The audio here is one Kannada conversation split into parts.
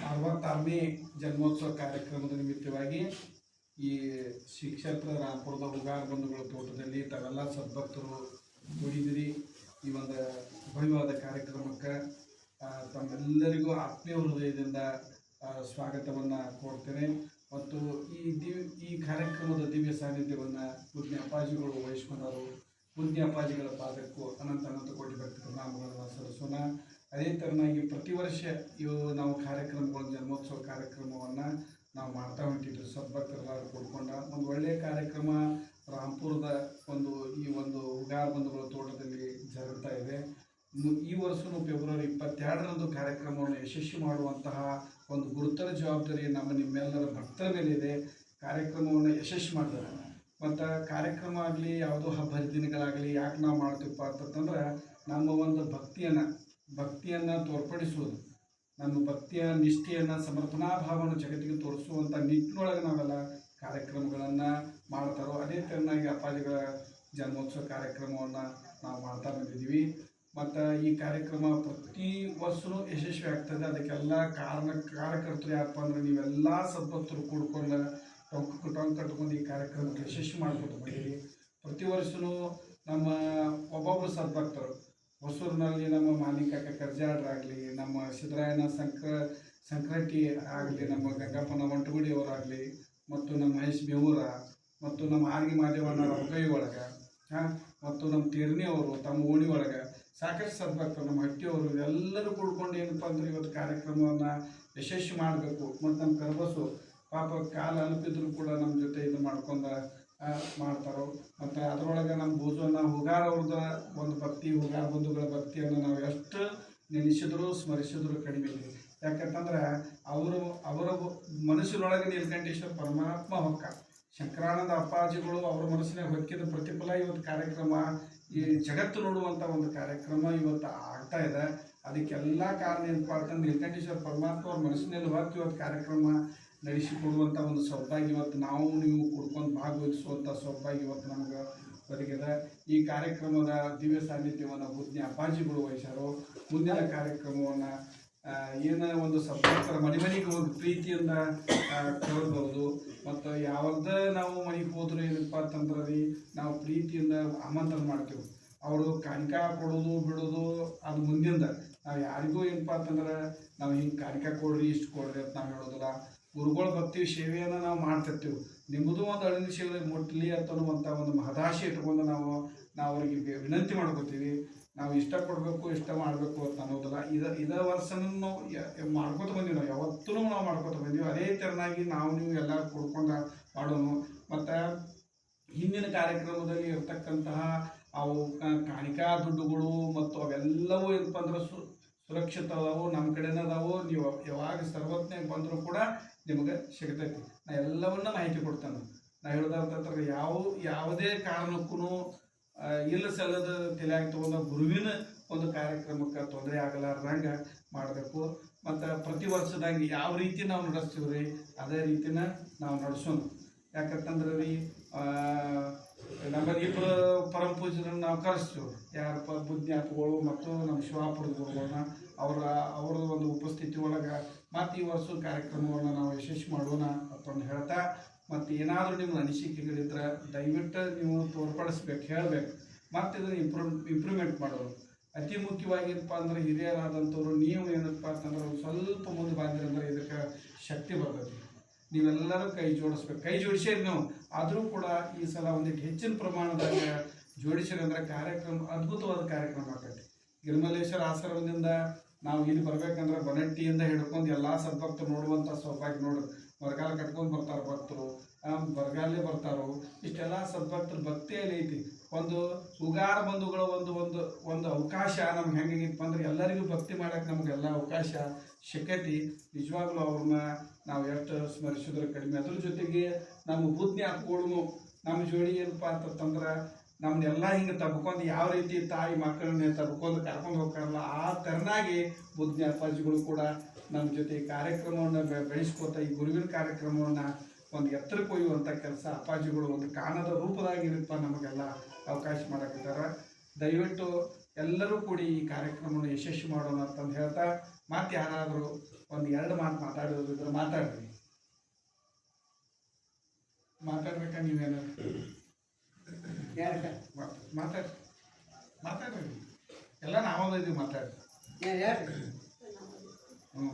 66ನೇ ಜನ್ಮೋತ್ಸವ ಕಾರ್ಯಕ್ರಮದ ನಿಮಿತ್ತವಾಗಿ ಈ ಶ್ರೀ ಕ್ಷೇತ್ರ ರಾಮಪುರದ ಹುಗಾರ ಬಂಧುಗಳ ತೋಟದಲ್ಲಿ ತಾವೆಲ್ಲ ಸದ್ಭಕ್ತರು ಕೂಡಿದಿರಿ. ಈ ಒಂದು ಭವ್ಯವಾದ ಕಾರ್ಯಕ್ರಮಕ್ಕೆ ತಮ್ಮೆಲ್ಲರಿಗೂ ಆತ್ಮೀಯ ಹೃದಯದಿಂದ ಸ್ವಾಗತವನ್ನು ಕೋರ್ತೇನೆ. ಮತ್ತು ಈ ಕಾರ್ಯಕ್ರಮದ ದಿವ್ಯ ಸಾನ್ನಿಧ್ಯವನ್ನು ಪೂಜ್ಯ ಅಪ್ಪಾಜಿಗಳು ವಹಿಸ್ಕೊಂಡರು. ಪೂಜ್ಯ ಅಪ್ಪಾಜಿಗಳ ಪಾದಕ್ಕೂ ಅನಂತ ಕೋಟಿ ಭಕ್ತಿ ಪ್ರಣಾಮಗಳನ್ನು ಸಲ್ಲಿಸೋಣ. ಅದೇ ಥರನಾಗಿ ಪ್ರತಿ ವರ್ಷ ನಾವು ಕಾರ್ಯಕ್ರಮಗಳು ಜನ್ಮೋತ್ಸವ ಕಾರ್ಯಕ್ರಮವನ್ನು ನಾವು ಮಾಡ್ತಾ ಹೊಂಟಿದ್ವಿ. ಸದ್ಭಕ್ತರೆಲ್ಲರೂ ಕೂಡ್ಕೊಂಡು ಒಂದು ಒಳ್ಳೆಯ ಕಾರ್ಯಕ್ರಮ ರಾಮಪುರದ ಈ ಒಂದು ಹುಗಾರ ಬಂಧುಗಳ ತೋಟದಲ್ಲಿ ಜರುಗ್ತಾ ಇದೆ. ಈ ವರ್ಷವೂ ಫೆಬ್ರವರಿ 22ರಂದು ಕಾರ್ಯಕ್ರಮವನ್ನು ಯಶಸ್ವಿ ಮಾಡುವಂತಹ ಒಂದು ಗುರುತರ ಜವಾಬ್ದಾರಿ ನಿಮ್ಮೆಲ್ಲರ ಭಕ್ತರ ಮೇಲಿದೆ. ಕಾರ್ಯಕ್ರಮವನ್ನು ಯಶಸ್ವಿ ಮಾಡ್ತಾರೆ. ಮತ್ತು ಕಾರ್ಯಕ್ರಮ ಆಗಲಿ ಯಾವುದೋ ಹಬ್ಬ ಹರಿದಿನಗಳಾಗಲಿ ಯಾಕೆ ನಾವು ಮಾಡ್ತೀವಪ್ಪ ಅಂತಂದ್ರೆ ನಮ್ಮ ಒಂದು ಭಕ್ತಿಯನ್ನು ತೋರ್ಪಡಿಸುವುದು, ನಮ್ಮ ಭಕ್ತಿಯ ನಿಷ್ಠೆಯನ್ನು ಸಮರ್ಪಣಾ ಭಾವವನ್ನು ಜಗತ್ತಿಗೆ ತೋರಿಸುವಂಥ ನಿಟ್ಟಿನೊಳಗೆ ನಾವೆಲ್ಲ ಕಾರ್ಯಕ್ರಮಗಳನ್ನು ಮಾಡ್ತಾರೋ. ಅದೇ ಥರನಾಗಿ ಅಪ್ಪಾಜಿಗಳ ಜನ್ಮೋತ್ಸವ ಕಾರ್ಯಕ್ರಮವನ್ನು ನಾವು ಮಾಡ್ತಾ ಬಂದಿದ್ದೀವಿ. ಮತ್ತು ಈ ಕಾರ್ಯಕ್ರಮ ಪ್ರತಿ ವರ್ಷವೂ ಯಶಸ್ವಿ ಆಗ್ತದೆ. ಅದಕ್ಕೆಲ್ಲ ಕಾರ್ಯಕರ್ತರು ಯಾರಪ್ಪ ಅಂದ್ರೆ ನೀವೆಲ್ಲ ಸದ್ಭಕ್ತರು ಕೂಡ್ಕೊಂಡು ಟೊಂಕ ಕಟ್ಕೊಂಡು ಈ ಕಾರ್ಯಕ್ರಮಕ್ಕೆ ಯಶಸ್ವಿ ಮಾಡ್ಕೊತ ಬಂದಿರಿ. ಪ್ರತಿ ವರ್ಷವೂ ನಮ್ಮ ಒಬ್ಬೊಬ್ಬರು ಸದ್ಭಕ್ತರು ಹೊಸೂರಿನಲ್ಲಿ ನಮ್ಮ ಮಾಲಿಕಾಕ ಕರ್ಜಾಡ್ರಾಗಲಿ, ನಮ್ಮ ಸಿದ್ದರಾಯಣ್ಣ ಸಂಕ್ರಟಿ ಆಗಲಿ, ನಮ್ಮ ಗಂಗಪ್ಪನ ಒಂಟಗುಡಿಯವರಾಗಲಿ, ಮತ್ತು ನಮ್ಮ ಮಹೇಶ್ ಬೇವೂರ, ಮತ್ತು ನಮ್ಮ ಆರ್ಗಿ ಮಾದೇವಣ್ಣ ರೊಕ್ಕೈ ಒಳಗೆ, ಮತ್ತು ನಮ್ಮ ತೇರ್ನಿಯವರು ತಮ್ಮ ಓಣಿ ಒಳಗೆ ಸಾಕಷ್ಟು ಸದ್ಭಕ್ತರು, ನಮ್ಮ ಹಟ್ಟಿಯವರು ಎಲ್ಲರೂ ಕೂಡ್ಕೊಂಡು ಏನಪ್ಪ ಅಂದ್ರೆ ಇವತ್ತು ಕಾರ್ಯಕ್ರಮವನ್ನು ಯಶಸ್ವಿ ಮಾಡಬೇಕು. ಮತ್ತು ನಮ್ಮ ಕರ್ಬಸು ಪಾಪ ಕಾಲ ಅಲ್ಪಿದ್ರು ಕೂಡ ನಮ್ಮ ಜೊತೆ ಇದು ಮಾಡ್ಕೊಂಡು ಮಾಡ್ತಾರೋ. ಮತ್ತು ಅದರೊಳಗೆ ನಮ್ಮ ಭೋಜನ ಹುಗಾರ ಅವ್ರದ ಒಂದು ಭಕ್ತಿ, ಹುಗಾರ ಬಂಧುಗಳ ಭಕ್ತಿಯನ್ನು ನಾವು ಎಷ್ಟು ನೆನೆಸಿದ್ರು ಸ್ಮರಿಸಿದ್ರು ಕಡಿಮೆ ಇದೆ. ಯಾಕಂತಂದ್ರೆ ಅವರ ಮನಸ್ಸಿನೊಳಗೆ ನೀಲಕಂಠೇಶ್ವರ ಪರಮಾತ್ಮ ಹೊಕ್ಕ ಶಂಕರಾನಂದ ಅಪ್ಪಾಜಿಗಳು ಅವರ ಮನಸ್ಸಿನಾಗ ಹೊಕ್ಕಿದ ಪ್ರತಿಫಲ ಇವತ್ತು ಕಾರ್ಯಕ್ರಮ ಈ ಜಗತ್ತು ನೋಡುವಂಥ ಒಂದು ಕಾರ್ಯಕ್ರಮ ಇವತ್ತು ಆಗ್ತಾ ಇದೆ. ಅದಕ್ಕೆಲ್ಲ ಕಾರಣ ಏನಪ್ಪ ಅಂತಂದ್ರೆ ನೀಲಕಂಠೇಶ್ವರ ಪರಮಾತ್ಮ ಅವ್ರ ಮನಸ್ಸಿನಲ್ಲಿ ಹೊತ್ತು ಇವತ್ತು ಕಾರ್ಯಕ್ರಮ ನಡೆಸಿಕೊಡುವಂಥ ಒಂದು ಸೌಭಾಗ್ಯ ಇವತ್ತು ನೀವು ಕೂಡ್ಕೊಂಡು ಭಾಗವಹಿಸುವಂಥ ಸೌಭಾಗ್ಯ ಇವತ್ತು ನಮಗೆ ಒದಗಿದೆ. ಈ ಕಾರ್ಯಕ್ರಮದ ದಿವ್ಯ ಸಾನ್ನಿಧ್ಯವನ್ನು ಪೂಜ್ಯ ಅಪ್ಪಾಜಿಗಳು ವಹಿಸ್ಯಾರೋ. ಮುಂದಿನ ಕಾರ್ಯಕ್ರಮವನ್ನು ಏನೋ ಒಂದು ಸದ್ಭಕ್ತರ ಮನೆಗೆ ಒಂದು ಪ್ರೀತಿಯಿಂದ ಕರೆದಬಹುದು. ಮತ್ತು ಯಾವುದೇ ನಾವು ಮನೆಗೆ ಹೋದರೂ ಏನಪ್ಪ ಅಂತಂದ್ರೆ ನಾವು ಪ್ರೀತಿಯಿಂದ ಆಮಂತ್ರಣ ಮಾಡ್ತೇವೆ. ಅವರು ಕಾಣಿಕ ಕೊಡೋದು ಬಿಡೋದು ಅದು ಮುಂದಿಂದ ನಾವು ಯಾರಿಗೂ ಏನಪ್ಪ ಅಂತಂದ್ರೆ ನಾವು ಹಿಂಗೆ ಕಾಣಿಕ ಕೊಡ್ರಿ ಇಷ್ಟು ಕೊಡ್ರಿ ಅಂತ ನಾವು ಹೇಳೋದಿಲ್ಲ. ಗುರುಗಳು ಭಕ್ತಿ ಸೇವೆಯನ್ನು ನಾವು ಮಾಡ್ತಿರ್ತೀವಿ. ನಿಮ್ಮದು ಒಂದು ಅಳಿನ ಸೇವೆ ಮುಟ್ಟಲಿ ಅಂತನ್ನುವಂಥ ಒಂದು ಮಹದಾಶೆ ಇಟ್ಕೊಂಡು ನಾವು ಅವ್ರಿಗೆ ವಿನಂತಿ ಮಾಡ್ಕೋತೀವಿ. ನಾವು ಇಷ್ಟ ಕೊಡಬೇಕು ಇಷ್ಟ ಮಾಡಬೇಕು ಅಂತ ಅನ್ನೋದಿಲ್ಲ. ಇದೇ ವರ್ಷನೂ ನಾವು ಮಾಡ್ಕೋತ ಬಂದೀವಿ. ನಾವು ಯಾವತ್ತೂ ನಾವು ಮಾಡ್ಕೋತ ಬಂದೀವಿ. ಅದೇ ಥರನಾಗಿ ನೀವು ಎಲ್ಲ ಕೊಡ್ಕೊಂಡು ಮಾಡೋಣ. ಮತ್ತು ಹಿಂದಿನ ಕಾರ್ಯಕ್ರಮದಲ್ಲಿ ಇರ್ತಕ್ಕಂತಹ ಅವು ಕಾಣಿಕಾ ದುಡ್ಡುಗಳು ಮತ್ತು ಅವೆಲ್ಲವೂ ಏನಪ್ಪ ಅಂದ್ರೆ ಸುರಕ್ಷಿತ ಅದಾವು, ನಮ್ಮ ಕಡೆನೇ ಅದಾವು. ನೀವು ಯಾವಾಗ ಸರ್ವಜ್ಞಾಗ ಬಂದರೂ ಕೂಡ ನಿಮಗೆ ಸಿಗ್ತೈತಿ. ನಾ ಎಲ್ಲವನ್ನ ಮಾಹಿತಿ ಕೊಡ್ತೇನೆ. ನಾ ಹೇಳ್ದಂತಂದ್ರೆ ಯಾವುದೇ ಕಾರಣಕ್ಕೂ ಇಲ್ಲ ಸಲ್ಲದ ತಲೆಯಾಗಿ ತೊಗೊಂಡ ಗುರುವಿನ ಒಂದು ಕಾರ್ಯಕ್ರಮಕ್ಕೆ ತೊಂದರೆ ಆಗಲಾರ್ದಂಗೆ ಮಾಡಬೇಕು. ಮತ್ತು ಪ್ರತಿ ವರ್ಷದಾಗಿ ಯಾವ ರೀತಿ ನಾವು ನಡೆಸ್ತೀವಿ ರೀ ಅದೇ ರೀತಿನ ನಾವು ನಡೆಸೋಣ. ಯಾಕಂತಂದ್ರೆ ರೀ ನಮ್ಮಲ್ಲಿ ಇಬ್ಬರು ಪರಮ ಪೂಜರನ್ನು ನಾವು ಕರೆಸ್ತೀವಿ. ಯಾರಪ್ಪ ಬುದ್ಧಾಪಗಳು ಮತ್ತು ನಮ್ಮ ಶಿವಾಪುರದ ಗುರುಗಳನ್ನ ಅವರ ಒಂದು ಉಪಸ್ಥಿತಿ ಒಳಗೆ ಮತ್ತು ಈ ವರ್ಷದ ಕಾರ್ಯಕ್ರಮವನ್ನು ನಾವು ಯಶಸ್ವಿ ಮಾಡೋಣ ಅಂತಂದು ಹೇಳ್ತಾ, ಮತ್ತು ಏನಾದರೂ ನಿಮ್ಮ ಅನಿಸಿಕೆಗಳಿದ್ರೆ ದಯವಿಟ್ಟು ನೀವು ತೋರ್ಪಡಿಸ್ಬೇಕು, ಹೇಳಬೇಕು. ಮತ್ತು ಇದನ್ನು ಇಂಪ್ರೂವ್ಮೆಂಟ್ ಮಾಡೋದು ಅತಿ ಮುಖ್ಯವಾಗಿ ಏನಪ್ಪ ಅಂದ್ರೆ ಹಿರಿಯರಾದಂಥವ್ರು ನೀವು ಏನಪ್ಪ ಅಂತಂದ್ರೆ ಸ್ವಲ್ಪ ಮುಂದೆ ಬಂದಿರಂದ್ರೆ ಇದಕ್ಕೆ ಶಕ್ತಿ ಬರ್ತೈತಿ. ನೀವೆಲ್ಲರೂ ಕೈ ಜೋಡಿಸ್ಬೇಕು. ಕೈ ಜೋಡಿಸಿರಿ ನೀವು ಆದರೂ ಕೂಡ ಈ ಸಲ ಒಂದಿಟ್ಟು ಹೆಚ್ಚಿನ ಪ್ರಮಾಣದಾಗ ಜೋಡಿಸಿರಿ ಅಂದ್ರೆ ಕಾರ್ಯಕ್ರಮ ಅದ್ಭುತವಾದ ಕಾರ್ಯಕ್ರಮ ಆಗ್ತೈತಿ. ಗಿರಿಮಲ್ಲೇಶ್ವರ ಆಶ್ರಮದಿಂದ ನಾವು ಇಲ್ಲಿ ಬರ್ಬೇಕಂದ್ರೆ ಬನಟ್ಟಿಯಿಂದ ಹಿಡ್ಕೊಂಡು ಎಲ್ಲ ಸದ್ಭಕ್ತರು ನೋಡುವಂಥ ಸೌಭಾಗ್ಯ ನೋಡ್ರಿ. ಬರಗಾಲ ಕಟ್ಕೊಂಡು ಬರ್ತಾರೆ ಭಕ್ತರು, ಬರಗಾಲೇ ಬರ್ತಾರೋ. ಇಷ್ಟೆಲ್ಲ ಸದ್ಭಕ್ತರು ಭಕ್ತಿಯಲ್ಲಿ ಐತಿ. ಒಂದು ಹುಗಾರ ಬಂಧುಗಳ ಒಂದು ಅವಕಾಶ ನಮ್ಗೆ ಹೆಂಗಾಗಿತ್ತು ಅಂದ್ರೆ ಎಲ್ಲರಿಗೂ ಭಕ್ತಿ ಮಾಡೋಕ್ಕೆ ನಮಗೆಲ್ಲ ಅವಕಾಶ ಸಿಕ್ಕೈತಿ. ನಿಜವಾಗ್ಲೂ ಅವ್ರನ್ನ ನಾವು ಎಷ್ಟು ಸ್ಮರಿಸಿದ್ರೆ ಕಡಿಮೆ. ಅದ್ರ ಜೊತೆಗೆ ನಮ್ಮ ಬುದ್ಧಿ ಹಾಕ್ಕೊಳ್ಳು ನಮ್ಮ ಜೋಡಿ ಏನಪ್ಪ ಅಂತಂದ್ರೆ ನಮ್ಮನ್ನೆಲ್ಲ ಹಿಂಗೆ ತಬ್ಕೊಂಡು ಯಾವ ರೀತಿ ತಾಯಿ ಮಕ್ಕಳನ್ನೇ ತಬ್ಕೊಂಡು ಕರ್ಕೊಂಡು ಹೋಗ್ತಾರಲ್ಲ ಆ ಥರನಾಗಿ ಬುದ್ಧಿ ಅಪ್ಪಾಜಿಗಳು ಕೂಡ ನಮ್ಮ ಜೊತೆ ಈ ಕಾರ್ಯಕ್ರಮವನ್ನು ಬೆಳೆಸ್ಕೋತ ಈ ಗುರುವಿನ ಕಾರ್ಯಕ್ರಮವನ್ನು ಒಂದು ಎತ್ತರಕ್ಕೆ ಒಯ್ಯುವಂಥ ಕೆಲಸ ಅಪ್ಪಾಜಿಗಳು ಒಂದು ಕಾಣದ ರೂಪದಾಗಿರಪ್ಪ ನಮಗೆಲ್ಲ ಅವಕಾಶ ಮಾಡಕ್ಕಿದ್ದಾರೆ. ದಯವಿಟ್ಟು ಎಲ್ಲರೂ ಕೂಡಿ ಈ ಕಾರ್ಯಕ್ರಮವನ್ನು ಯಶಸ್ವಿ ಮಾಡೋಣ ಅಂತಂದು ಹೇಳ್ತಾ ಮತ್ತೆ ಯಾರಾದರೂ ಒಂದು 2 ಮಾತು ಮಾತಾಡೋದಿದ್ರೆ ಮಾತಾಡ್ರಿ. ಮಾತಾಡ್ಬೇಕಾ ನೀವೇನಾದ್ರು ಮಾತಾಡ್ರಿ ಎಲ್ಲ ನಾವೊಂದು ಇದೀವಿ ಮಾತಾಡ್ರಿ. ಹ್ಞೂ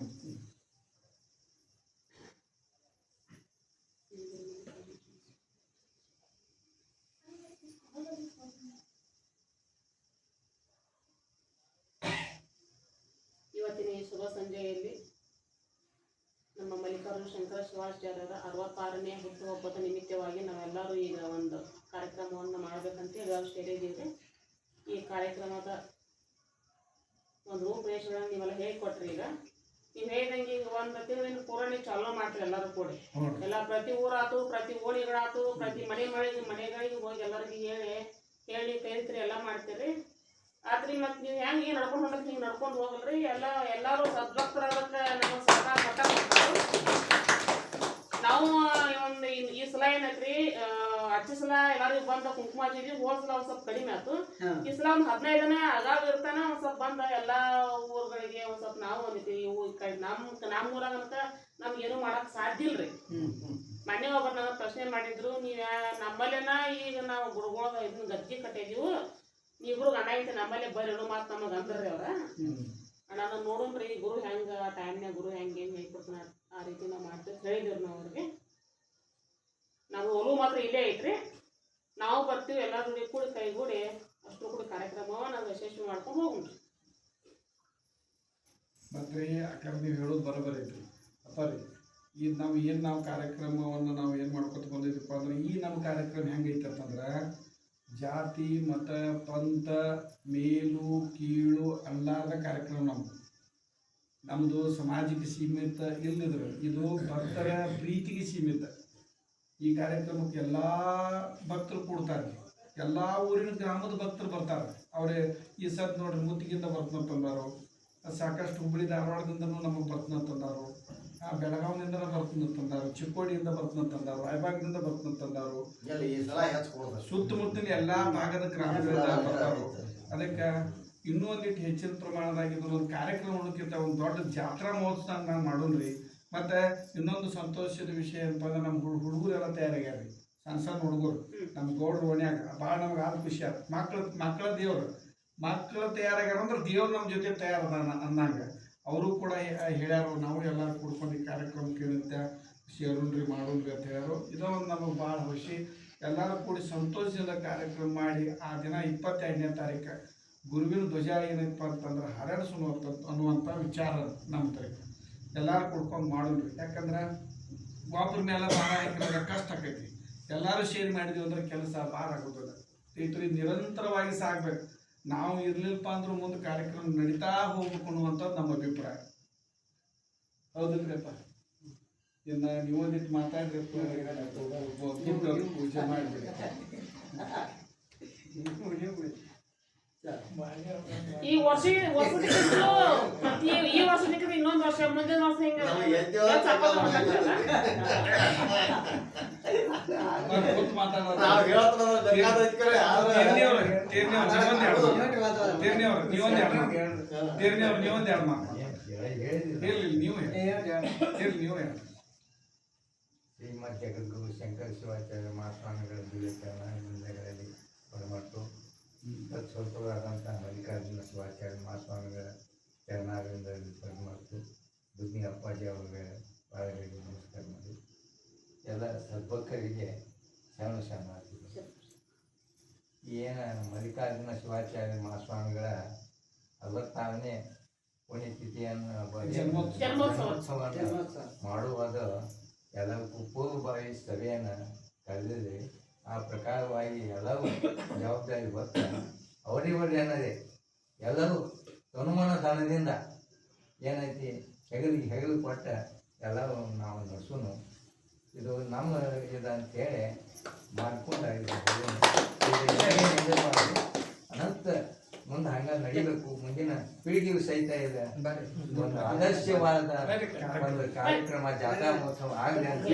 ಇವತ್ತಿನ ಈ ಶುಭ ಸಂಜೆಯಲ್ಲಿ ನಮ್ಮ ಮಲ್ಲಿಕಾರ್ಜುನ ಶಂಕರ ಶಿವಾಚಾರ್ಯರ 66ನೇ ಹುಟ್ಟುಹಬ್ಬದ ನಿಮಿತ್ತವಾಗಿ ನಾವೆಲ್ಲರೂ ಈಗ ಒಂದು ಕಾರ್ಯಕ್ರಮವನ್ನು ಮಾಡಬೇಕಂತೇಳಿ ಸೇರಿದ್ದೀವಿ. ಈ ಕಾರ್ಯಕ್ರಮದ ಒಂದು ರೂಪರೇಷೆಗಳನ್ನು ನೀವೆಲ್ಲ ಹೇಳಿಕೊಟ್ರಿ. ಈಗ ನೀವು ಹೇಳಿದಂಗೆ ಈಗ ಒಂದು ತಿಂಗಳಿಂದ ಪೂರ್ಣ ಚಾಲೂ ಮಾಡ್ತೀರಿ ಎಲ್ಲರೂ ಕೂಡಿ. ಎಲ್ಲ ಪ್ರತಿ ಊರಾತು, ಪ್ರತಿ ಓಣಿಗಳಾತು, ಪ್ರತಿ ಮನೆಗಳಿಗೆ ಹೋಗಿ ಎಲ್ಲರಿಗೂ ಹೇಳಿ ಕರಿತೀರಿ, ಎಲ್ಲ ಮಾಡ್ತೀರಿ. ಆದ್ರಿ ಮತ್ತೆ ನೀವು ಹೆಂಗೆ ಏನು ನಡ್ಕೊಂಡು ಹೋಗ್ರಿ, ಹಿಂಗೆ ನಡ್ಕೊಂಡು ಹೋಗಲ್ರಿ. ಎಲ್ಲರೂ ಸದ್ಭಕ್ತರಾಗಕ್ಕೆ ನಮ್ಮ ಸರ್ಕಾರ ಮಟ್ಟ ನಾವು ಒಂದು ಈ ಸಲ ಏನೈತ್ರಿ, ಅಚ್ಚಿ ಸಲ ಎಲ್ಲರಿಗೂ ಬಂದ ಕುಂಕುಮ ಹಚ್ಚಿದ್ವಿ. ಹೋದ ಸಲ ಒಂದು ಸ್ವಲ್ಪ ಕಡಿಮೆ ಆಯ್ತು. ಈ ಸಲ ಒಂದು 15 ದಿನ ಆಗಾಗ ಇರ್ತಾನೆ ಒಂದು ಸ್ವಲ್ಪ ಬಂದ ಎಲ್ಲ ಊರುಗಳಿಗೆ ಒಂದು ಸ್ವಲ್ಪ ನಾವು ಅಂದಿದ್ದೀವಿ. ನಮ್ಮೂರಾಗ ಅಂತ ನಮ್ಗೇನು ಮಾಡಕ್ ಸಾಧ್ಯ ಇಲ್ರಿ. ಮೊನ್ನೆ ಒಬ್ಬರು ನನಗೆ ಪ್ರಶ್ನೆ ಮಾಡಿದ್ರು, ನೀವು ನಮ್ಮಲ್ಲೇನ ಈಗ ನಾವು ಗುರುಗಳ ಇದನ್ನ ಗದ್ಗೆ ಕಟ್ಟಿದೀವು, ನೀವಿಬ್ರು ಗಂಡ ಐತೆ ನಮ್ಮಲ್ಲೇ ಬರೀ ಮಾತು ನಮಗೆ ಅಂದ್ರಿ ಅವ್ರ. ನಾನು ನೋಡೋಣ್ರಿ ಗುರು ಹೆಂಗೆ ಟೈಮ್ನಾಗ ಗುರು ಹೆಂಗೆ ಏನು ಹೇಳ್ಕೊಡ್ತಾನ ಆ ರೀತಿ ನಾವು ಮಾಡ್ತೀವಿ ಹೇಳಿದ್ರು ನಾವು ಅವ್ರಿಗೆ. ನಾವು ಒಲು ಮಾತ್ರ ಇಲ್ಲೇ ಐತ್ರಿ, ನಾವು ಬರ್ತೀವಿ ಎಲ್ಲರೂ ಕೂಡಿ ಕೈಗೂಡಿ ಅಷ್ಟು ಕೂಡಿ ಕಾರ್ಯಕ್ರಮವ ನಾವು ಯಶಸ್ವಿ ಮಾಡ್ಕೊಂಡು ಹೋಗ್ರಿ. ಮತ್ತೆ ಯಾಕಂದ್ರೆ ನೀವು ಹೇಳೋದು ಬರೋಬರಿ ಐತ್ರಿ ಅಪ್ಪ ರೀ. ಈಗ ನಾವು ಕಾರ್ಯಕ್ರಮವನ್ನು ನಾವು ಏನು ಮಾಡ್ಕೊತ ಬಂದಿದ್ದೀಪ್ಪ ಅಂದ್ರೆ, ಈ ನಮ್ಮ ಕಾರ್ಯಕ್ರಮ ಹೆಂಗೈತೆ ಅಂತಂದ್ರೆ ಜಾತಿ ಮತ ಪಂಥ ಮೇಲು ಕೀಳು ಅಲ್ಲಾರದ ಕಾರ್ಯಕ್ರಮ ನಮ್ಮದು ಸಮಾಜಕ್ಕೆ ಸೀಮಿತ ಇಲ್ಲದ್ರೆ ಇದು ಭಕ್ತರ ಪ್ರೀತಿಗೆ ಸೀಮಿತ. ಈ ಕಾರ್ಯಕ್ರಮಕ್ಕೆ ಎಲ್ಲ ಭಕ್ತರು ಕೂಡ್ತಾರೆ, ಎಲ್ಲ ಊರಿನ ಗ್ರಾಮದ ಭಕ್ತರು ಬರ್ತಾರೆ. ಅವರೇ ಈ ಸತ್ ನೋಡ್ರಿ ಮುತ್ತಿಗಿಂದ ಬರ್ತಂತಂದಾರು, ಸಾಕಷ್ಟು ಹುಬ್ಬಳ್ಳಿ ಧಾರವಾಡದಿಂದನೂ ನಮಗೆ ಬರ್ತಂತಂದಾರು, ಬೆಳಗಾವಿನಿಂದ ಬರ್ತಂತಂದಾರು, ಚಿಕ್ಕೋಡಿಯಿಂದ ಬರ್ತಂತಂದಾರು, ರಾಯಬಾಗದಿಂದ ಬರ್ತಂತಂದಾರು, ಸುತ್ತಮುತ್ತಲಿನ ಎಲ್ಲ ಭಾಗದ ಗ್ರಾಮಗಳಿಂದ ಬರ್ತಾರು. ಅದಕ್ಕೆ ಇನ್ನೂ ಒಂದಿಟ್ಟು ಹೆಚ್ಚಿನ ಪ್ರಮಾಣದಾಗ ಒಂದು ಕಾರ್ಯಕ್ರಮ ಮಾಡೋಕ್ಕಿಂತ ಒಂದು ದೊಡ್ಡ ಜಾತ್ರಾ ಮಹೋತ್ಸವ ನಾವು ಮಾಡೋಣ್ರಿ. ಮತ್ತು ಇನ್ನೊಂದು ಸಂತೋಷದ ವಿಷಯ ಏನಪ್ಪ ಅಂದ್ರೆ, ನಮ್ಮ ಹುಡುಗರೆಲ್ಲ ತಯಾರಾಗ್ಯಾರ ರೀ. ಸಣ್ಣ ಹುಡುಗರು ನಮ್ಮ ಗೌಡ್ರ ಓಣ್ಯಾಗ ಭಾಳ ನಮ್ಗೆ ಆದ ಖುಷಿ ಆಯ್ತು. ಮಕ್ಕಳ ದೇವ್ರು ಮಕ್ಕಳು ತಯಾರಾಗ್ಯಾರ ಅಂದ್ರೆ ದೇವ್ರು ನಮ್ಮ ಜೊತೆ ತಯಾರದ ಅನ್ನಂಗೆ ಅವರು ಕೂಡ ಹೇಳ್ಯಾರು. ನಾವು ಎಲ್ಲರೂ ಕೂಡ್ಕೊಂಡು ಈ ಕಾರ್ಯಕ್ರಮ ಕೇಳಿಂತ ಸೇರೋಣ್ರಿ ಮಾಡೋಣ್ರಿ ಅಂತ ಹೇಳ್ಯಾರು. ಇದೊಂದು ನಮಗೆ ಭಾಳ ಖುಷಿ. ಎಲ್ಲರೂ ಕೂಡಿ ಸಂತೋಷದಿಂದ ಕಾರ್ಯಕ್ರಮ ಮಾಡಿ ಆ ದಿನ 22ನೇ ತಾರೀಕು ಗುರುವಿನ ಧ್ವಜ ಏನೈತಪ್ಪ ಅಂತಂದ್ರೆ ಹಾರಾಡಿಸೋಣ ಅನ್ನುವಂಥ ವಿಚಾರ ನಮ್ಮ ತಲೆ. ಎಲ್ಲರೂ ಕೂಡ್ಕೊಂಡು ಮಾಡೋಣ್ರಿ. ಯಾಕಂದ್ರೆ ಒಬ್ಬರ ಮೇಲೆ ಭಾರ ಹಾಕಿದ್ರೆ ಕಷ್ಟ ಆಕೈತಿ. ಎಲ್ಲರೂ ಶೇರ್ ಮಾಡಿದ್ವಿ ಅಂದ್ರೆ ಕೆಲಸ ಭಾರ ಆಗೋದಿಲ್ಲ. ಇದು ನಿರಂತರವಾಗಿ ಸಾಗಬೇಕು. ನಾವು ಇರ್ಲಿಲ್ಲಪ್ಪ ಅಂದ್ರೂ ಮುಂದೆ ಕಾರ್ಯಕ್ರಮ ನಡೀತಾ ಹೋಗ್ಬೇಕು ಅನ್ನುವಂಥದ್ದು ನಮ್ಮ ಅಭಿಪ್ರಾಯ. ಹೌದಿಲ್ರಿಪ್ಪ? ಇನ್ನು ನೀವೊಂದಿಟ್ಟು ಮಾತಾಡ್ರಿ, ಪೂಜೆ ಮಾಡಿಬಿಡಿ. ಈ ವರ್ಷ ಈ ವರ್ಷದಕ್ಕೆ ಇನ್ನೊಂದು ವರ್ಷ ಮುಂದಿನ ವರ್ಷ ಹಿಂಗೆ ಶ್ರೀಮದ್ ಜಗದ್ಗುರು ಶಂಕರ ಶಿವಾಚಾರ್ಯ ಮಹಾಸ್ವಾಮಿಗಳ ದಿವ್ಯಚರಣಗಳಲ್ಲಿ ಬರಮಟ್ಟು ಸ್ವಲ್ಪವಾದಂಥ ಮಲ್ಲಿಕಾರ್ಜುನ ಶಿವಾಚಾರ್ಯ ಮಹಾಸ್ವಾಮಿಗಳ ಚರಣಾರವಿಂದರಲ್ಲಿ ಬರಮಟ್ಟು ದುಗ್ನಿ ಅಪ್ಪಾಜಿ ಅವರಿಗೆ ಪಾದಗಳಿಗೆ ನಮಸ್ಕಾರ ಮಾಡಿ ಎಲ್ಲ ಸದ್ಭಕ್ತರಿಗೆ ಶರಣ ಏನು ಮಲ್ಲಿಕಾರ್ಜುನ ಶಿವಾಚಾರ್ಯ ಮಹಾಸ್ವಾಮಿಗಳ 66ನೇ ಪುಣ್ಯತಿಥಿಯನ್ನು ಜನ್ಮೋತ್ಸವವನ್ನು ಮಾಡುವಾಗ ಎಲ್ಲಕ್ಕೂ ಪೂರ್ವಭಾವಿ ಸಭೆಯನ್ನು ಕರೆದಿದೆ. ಆ ಪ್ರಕಾರವಾಗಿ ಎಲ್ಲರೂ ಜವಾಬ್ದಾರಿ ಹೊತ್ತು ಅವರಿವರು ಏನದೆ ಎಲ್ಲರೂ ತನುಮಾನ ದಾನದಿಂದ ಏನೈತಿ ಹೆಗಲು ಕೊಟ್ಟ ಎಲ್ಲರೂ ನಾವು ನಡೆಸೋನು. ಇದು ನಮ್ಮ ಇದು ಅಂತೇಳಿ ಮಾಡ್ಕೊಂಡು ಅನಂತ ಮುಂದೆ ಹಂಗ ನಡಿಬೇಕು. ಮುಂದಿನ ಪೀಳಿಗೆಯು ಸಹಿತ ಇದೆ ಒಂದು ಆದರ್ಶವಾದ ಒಂದು ಕಾರ್ಯಕ್ರಮ ಜಾತ್ರಾ ಮಹೋತ್ಸವ ಆಗಲಿ ಅಂತ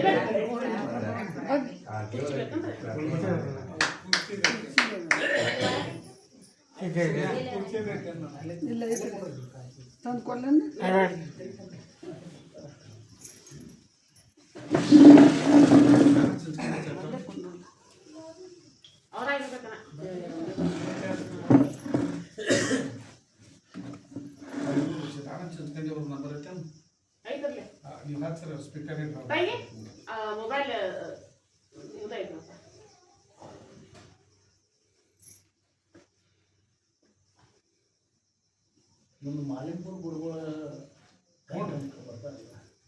ತಂದು ಕೊಡ್ಲೇನು ಅವ್ರಾಗಿರ್ಬೇಕನ ಚಂದ್ಕಂಡಿ ಅವ್ರ ನಂಬರ್ ಐತೆ ಐತರ್ಲಿ ನೀವು ಹಚ್ಚಿರ ಸ್ಪೀಕರ್ ಇಟ್ಟು ತಾಯಿ ಮೊಬೈಲ್ ಇದಾಯ್ತು ನಿಮ್ಮ ಮಾಲಿಂಪುರ ಗುರುಗಳ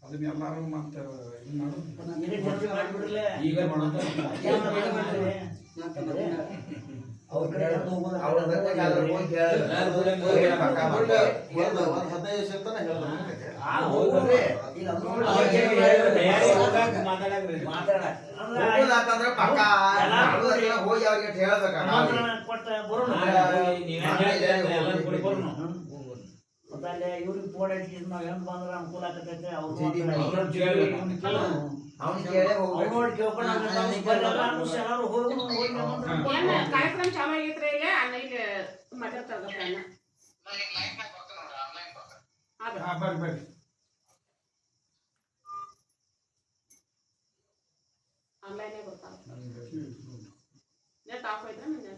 ಅದನ್ನ ಎಲ್ಲಾರು ಮತ್ತೆ ಇದು ಮಾಡೋದು ಈಗ ಮತ್ತೆ ಇವ್ರಿಗೆ ಫೋನ್ ಹಚ್ಚಿ ನಾವ್ ಹೆಂಗ್ ಬಂದ್ರ ಅನುಕೂಲ ಆಗತೈತೆ ಕಾರ್ಯಕ್ರಮ ಚಾಲು ಆಗೈತ್ರಿ ಇಲ್ಲ ಅನ್ನ ಇಲ್ಲಿ ಮಾತಾಡ್ತಾರ ಬರ್ರಿ ಬರ್ರಿ ಆನ್ಲೈನೇ ಬರ್ತಾವ ನೆಟ್ ಆಫ್ ಐತ್ರಿ ನೆಟ್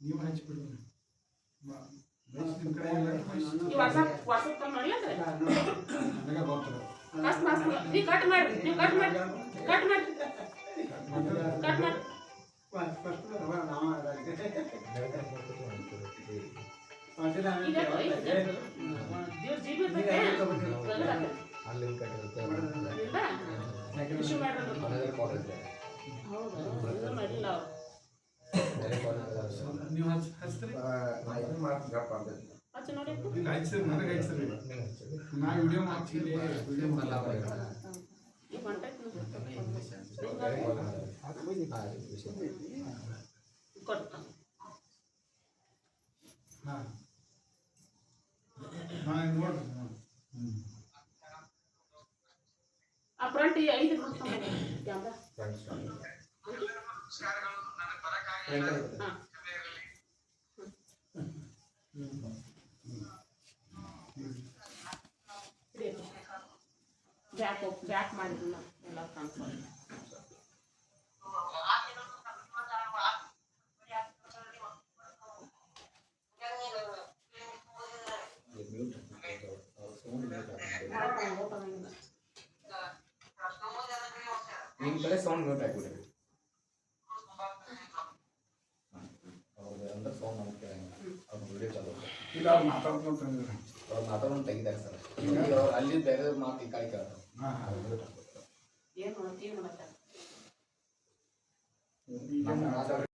ನೀವು ಹಚ್ಚಿಬಿಡ್ರಿ ನಿಮ್ಮ ಕಡೆ ಎಲ್ಲ ಈ ವಾಟ್ಸಪ್ ಕಾಲ್ ಮಾಡ್ಲಂದ್ರೆ ನನಗೆ ಗೊತ್ತಿಲ್ಲ ನೀವು ಕಟ್ ಮಾಡ್ರಿ ನೀವು ಕಟ್ ಮಾಡ್ರಿ ಕಟ್ ಮಾಡ್ರಿ ಕಟ್ ಮಾಡ್ರಿ GB ಇಶ್ಯೂ ಮಾಡ್ರಿ ಹೌದು ಮಾಡಿಲ್ಲ ನೀವು ಹಚ್ತೀರಿ ಹಚ್ಚಿ ನೋಡಿ ಇಲ್ಲ ಹಚ್ಚಿರಿ ನನಗೆ ಹಚ್ಚಿರಿ ನಾ ವಿಡಿಯೋ ಮಾಡ್ತೀನಿ ವಿಡಿಯೋ ಈ ಕಾಂಟ್ಯಾಕ್ಟ್ ಕೊಟ್ಟ ಹಾಂ ಹಾಂ ನೋಡ್ರಿ ಆ ಫ್ರಂಟ್ 5 ಕ್ಯಾಮ್ರಾ ಬ್ಯಾಕ್ ಮಾಡಿದ್ನ ಎಲ್ಲ ಕಾಣಿಸ್ತಾರೆ ನಿಮ್ಮ ಕಡೆ ಸೌಂಡ್ ಮ್ಯೂಟ್ ಆಗಿಬಿಡ್ರಿ ಅಂದ್ರೆ ಸೌಂಡ್ ನಮ್ಗೆ ಕೇಳಂಗಿಲ್ಲ ಅವ್ರ ವಿಡಿಯೋ ಚಾಲು ಇಲ್ಲ ಅವ್ರು ಮಾತಾಡ್ಕೊಂತಂದ್ರೆ ಅವ್ರು ಮಾತಾಡೋದು ತೆಗಿತಾರೆ ಸರ್ ಅಲ್ಲಿ ಬೇರೆ ಮಾತು ಈ ಕಡೆ ಕೇಳ್ತಾರೆ ಏನು ಮಾಡತ್ತೆ ನಮ್ಮ ಮಾತಾಡ